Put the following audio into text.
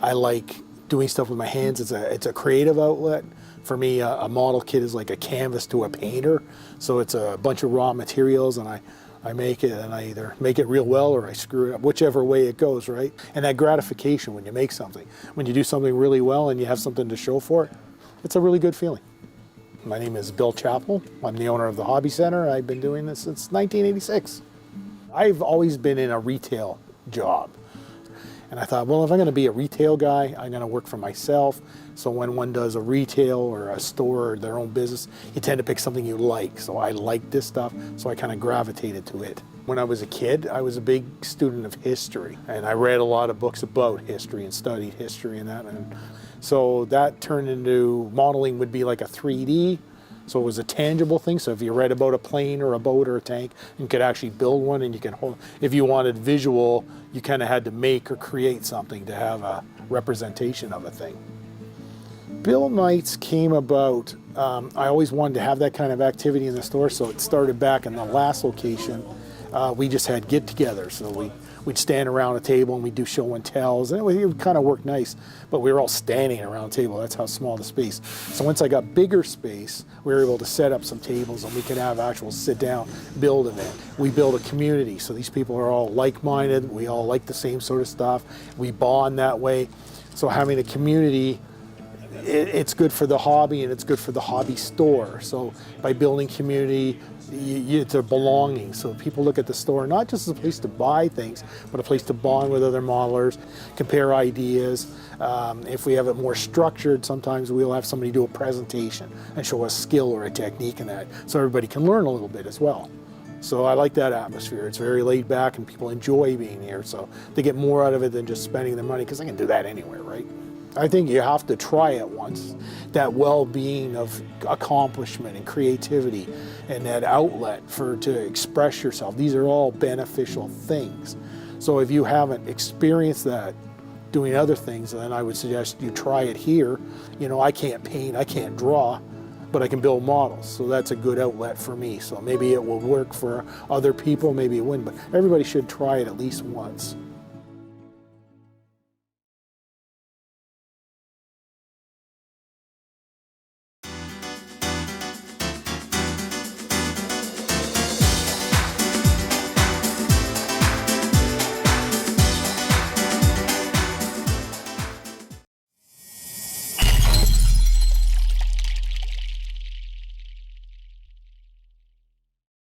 I like doing stuff with my hands. It's a creative outlet. For me, a model kit is like a canvas to a painter. So it's a bunch of raw materials, and I make it, and I either make it real well or I screw it up, whichever way it goes, right? And that gratification when you make something, when you do something really well and you have something to show for it, it's a really good feeling. My name is Bill Chappell. I'm the owner of the Hobby Center. I've been doing this since 1986. I've always been in a retail job. And I thought, well, if I'm going to be a retail guy, I'm going to work for myself. So when one does a retail or a store or their own business, you tend to pick something you like. So I like this stuff, so I kind of gravitated to it. When I was a kid, I was a big student of history. And I read a lot of books about history and studied history and that. And so that turned into, modeling would be like a 3D. So it was a tangible thing. So if you read about a plane or a boat or a tank, you could actually build one, and you can hold. If you wanted visual, you kind of had to make or create something to have a representation of a thing. Bill Nights came about, I always wanted to have that kind of activity in the store, so it started back in the last location. We just had get-togethers, so we'd stand around a table and we'd do show and tells, and it would kind of work nice, but we were all standing around a table. That's how small the space. So once I got bigger space, we were able to set up some tables and we could have actual sit-down build event. We build a community, so these people are all like-minded, we all like the same sort of stuff, we bond that way. So having a community, it's good for the hobby and it's good for the hobby store. So by building community, it's a belonging. So people look at the store not just as a place to buy things, but a place to bond with other modelers, compare ideas. If we have it more structured, sometimes we'll have somebody do a presentation and show a skill or a technique in that, so everybody can learn a little bit as well. So I like that atmosphere. It's very laid back and people enjoy being here, so they get more out of it than just spending their money, because they can do that anywhere, right? I think you have to try it once. That well-being of accomplishment and creativity and that outlet to express yourself, these are all beneficial things. So if you haven't experienced that doing other things, then I would suggest you try it here. You know, I can't paint, I can't draw, but I can build models. So that's a good outlet for me. So maybe it will work for other people, maybe it wouldn't, but everybody should try it at least once.